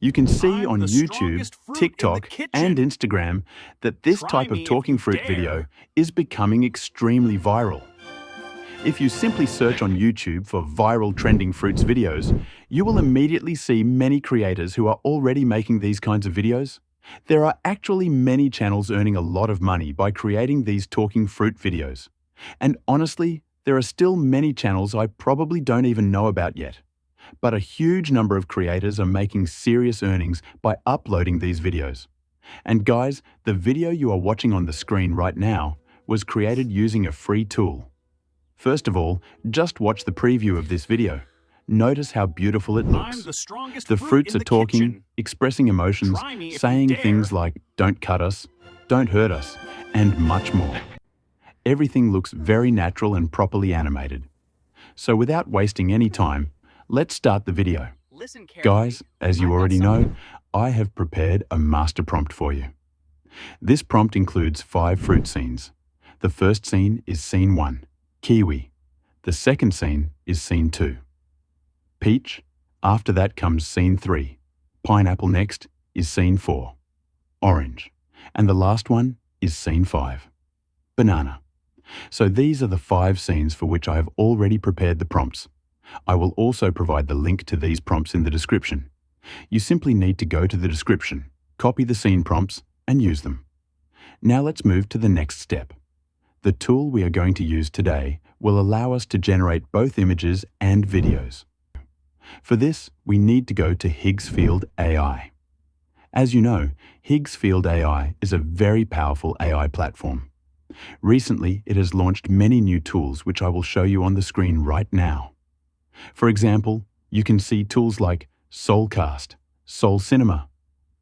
You can see I'm on the YouTube, strongest fruit in the TikTok, and kitchen. Instagram that this Try type of me if talking you fruit video dare. is becoming extremely viral. If you simply search on YouTube for viral trending fruits videos, you will immediately see many creators who are already making these kinds of videos. There are actually many channels earning a lot of money by creating these talking fruit videos. And honestly, there are still many channels I probably don't even know about yet. But a huge number of creators are making serious earnings by uploading these videos. And guys, the video you are watching on the screen right now was created using a free tool. First of all, just watch the preview of this video. Notice how beautiful it I'm looks. the strongest The fruit fruits in are the talking, kitchen. expressing emotions, Try me if you saying things dare. like "don't cut us," "don't hurt us," and much more. Everything looks very natural and properly animated. So without wasting any time, let's start the video. Listen carefully. Guys, as you I've got already know, something. I have prepared a master prompt for you. This prompt includes 5 fruit scenes. The first scene is scene 1, kiwi. The second scene is scene 2, peach. After that comes scene 3. Pineapple next is scene 4, orange. And the last one is scene 5, banana. So these are the 5 scenes for which I have already prepared the prompts. I will also provide the link to these prompts in the description. You simply need to go to the description, copy the scene prompts, and use them. Now let's move to the next step. The tool we are going to use today will allow us to generate both images and videos. For this, we need to go to Higgsfield AI. As you know, Higsfield AI is a very powerful AI platform. Recently, it has launched many new tools which I will show you on the screen right now. For example, you can see tools like Soulcast, Soul Cinema,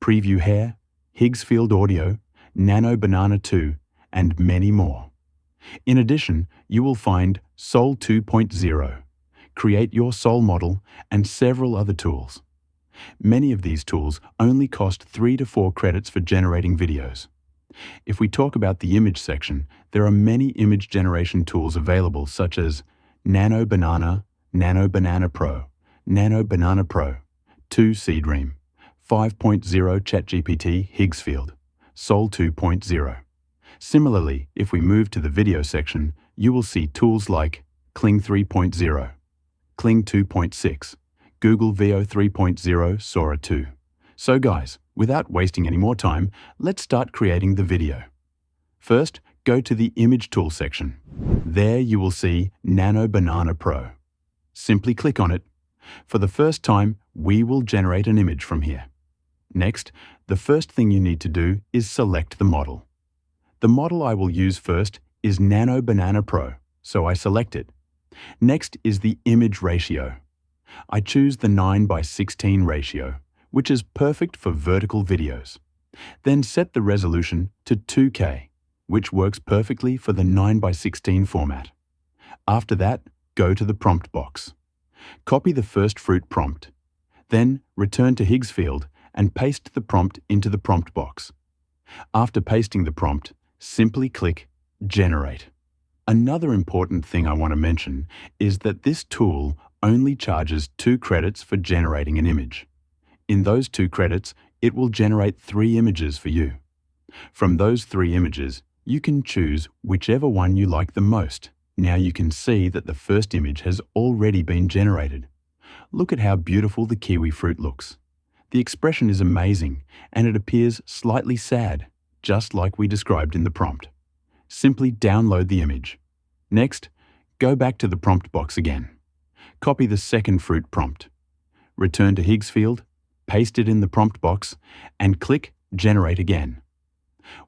Preview Hair, Higgsfield Audio, Nano Banana 2, and many more. In addition, you will find Soul 2.0, Create Your Soul Model, and several other tools. Many of these tools only cost 3 to 4 credits for generating videos. If we talk about the image section, there are many image generation tools available such as Nano Banana, Nano Banana Pro, Nano Banana Pro, 2 Seedream, 5.0 ChatGPT Higgsfield, Soul 2.0. Similarly, if we move to the video section, you will see tools like Kling 3.0, Kling 2.6, Google Veo 3.0 Sora 2. So guys, without wasting any more time, let's start creating the video. First, go to the Image Tool section. There you will see Nano Banana Pro. Simply click on it. For the first time, we will generate an image from here. Next, the first thing you need to do is select the model. The model I will use first is Nano Banana Pro, so I select it. Next is the image ratio. I choose the 9:16 ratio, which is perfect for vertical videos. Then set the resolution to 2K, which works perfectly for the 9:16 format. After that, go to the prompt box. Copy the first fruit prompt. Then return to Higgsfield and paste the prompt into the prompt box. After pasting the prompt, simply click Generate. Another important thing I want to mention is that this tool only charges 2 credits for generating an image. In those 2 credits, it will generate 3 images for you. From those 3 images, you can choose whichever one you like the most. Now you can see that the first image has already been generated. Look at how beautiful the kiwi fruit looks. The expression is amazing, and it appears slightly sad, just like we described in the prompt. Simply download the image. Next, go back to the prompt box again. Copy the second fruit prompt. Return to Higgsfield, paste it in the prompt box, and click Generate again.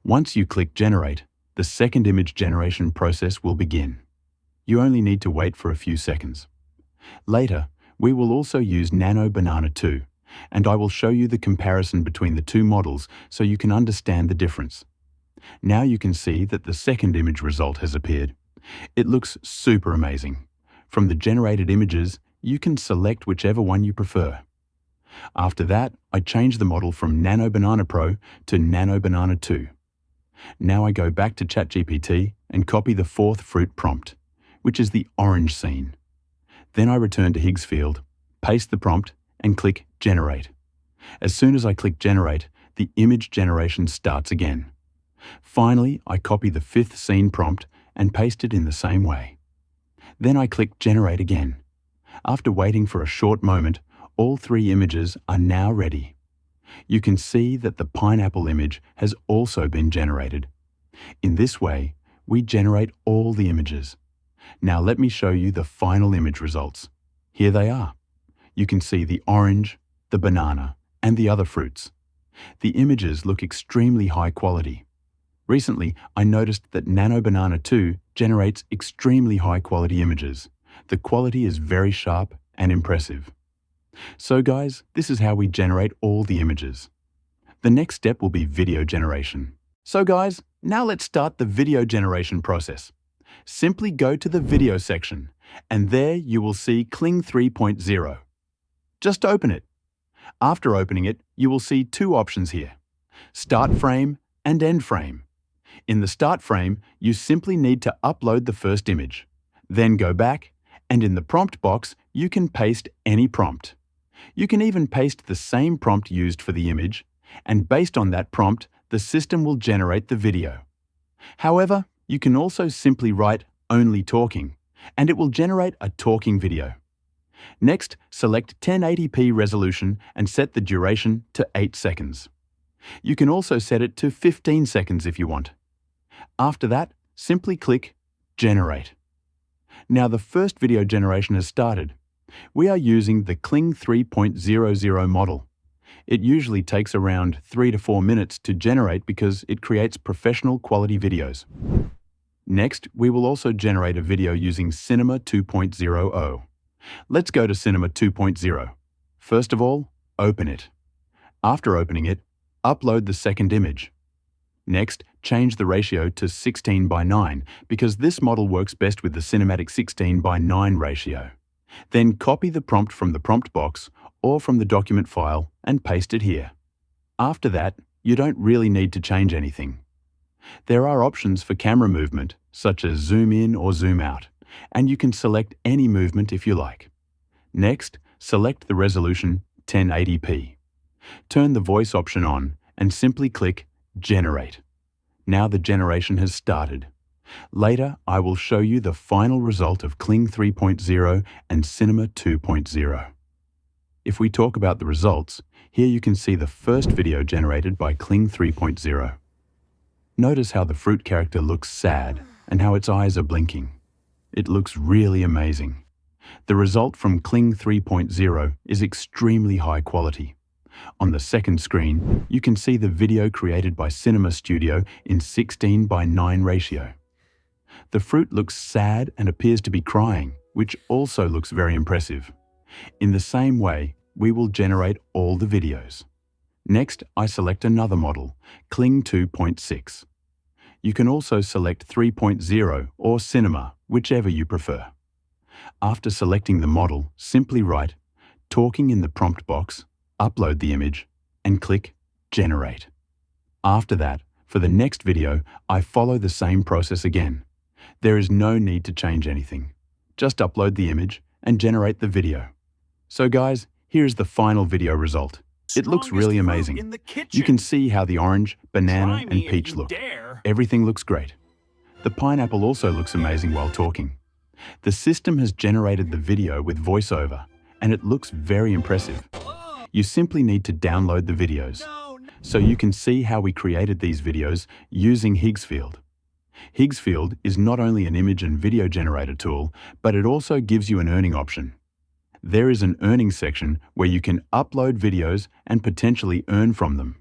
Once you click Generate, the second image generation process will begin. You only need to wait for a few seconds. Later, we will also use Nano Banana 2, and I will show you the comparison between the 2 models so you can understand the difference. Now you can see that the second image result has appeared. It looks super amazing. From the generated images, you can select whichever one you prefer. After that, I change the model from Nano Banana Pro to Nano Banana 2. Now I go back to ChatGPT and copy the 4th fruit prompt, which is the orange scene. Then I return to Higgsfield, paste the prompt, and click Generate. As soon as I click Generate, the image generation starts again. Finally, I copy the fifth scene prompt and paste it in the same way. Then I click Generate again. After waiting for a short moment, all three images are now ready. You can see that the pineapple image has also been generated. In this way, we generate all the images. Now let me show you the final image results. Here they are. You can see the orange, the banana, and the other fruits. The images look extremely high quality. Recently, I noticed that Nano Banana 2 generates extremely high quality images. The quality is very sharp and impressive. So guys, this is how we generate all the images. The next step will be video generation. So guys, now let's start the video generation process. Simply go to the video section, and there you will see Kling 3.0. Just open it. After opening it, you will see two options here: Start Frame and End Frame. In the Start Frame, you simply need to upload the first image. Then go back, and in the prompt box, you can paste any prompt. You can even paste the same prompt used for the image, and based on that prompt, the system will generate the video. However, you can also simply write "only talking," and it will generate a talking video. Next, select 1080p resolution and set the duration to 8 seconds. You can also set it to 15 seconds if you want. After that, simply click Generate. Now the first video generation has started. We are using the Kling 3.00 model. It usually takes around 3 to 4 minutes to generate because it creates professional quality videos. Next, we will also generate a video using Cinema 2.0. Let's go to Cinema 2.0. First of all, open it. After opening it, upload the second image. Next, change the ratio to 16:9 because this model works best with the cinematic 16:9 ratio. Then copy the prompt from the prompt box or from the document file and paste it here. After that, you don't really need to change anything. There are options for camera movement, such as zoom in or zoom out, and you can select any movement if you like. Next, select the resolution 1080p. Turn the voice option on and simply click Generate. Now the generation has started. Later, I will show you the final result of Kling 3.0 and Cinema 2.0. If we talk about the results, here you can see the first video generated by Kling 3.0. Notice how the fruit character looks sad and how its eyes are blinking. It looks really amazing. The result from Kling 3.0 is extremely high quality. On the second screen, you can see the video created by Cinema Studio in 16:9 ratio. The fruit looks sad and appears to be crying, which also looks very impressive. In the same way, we will generate all the videos. Next, I select another model, Kling 2.6. You can also select 3.0 or Cinema, whichever you prefer. After selecting the model, simply write "talking" in the prompt box, upload the image, and click Generate. After that, for the next video, I follow the same process again. There is no need to change anything. Just upload the image and generate the video. So guys, here's the final video result. It looks really amazing. You can see how the orange, banana, and peach look. Everything looks great. The pineapple also looks amazing while talking. The system has generated the video with voiceover, and it looks very impressive. You simply need to download the videos. So you can see how we created these videos using Higgsfield. Higsfield is not only an image and video generator tool, but it also gives you an earning option. There is an earning section where you can upload videos and potentially earn from them.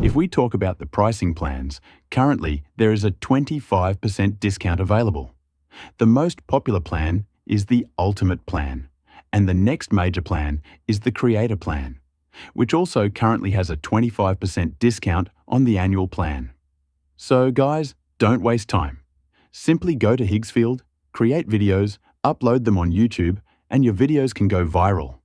If we talk about the pricing plans, currently there is a 25% discount available. The most popular plan is the Ultimate plan, and the next major plan is the Creator plan, which also currently has a 25% discount on the annual plan. So guys, don't waste time. Simply go to Higgsfield, create videos, upload them on YouTube, and your videos can go viral.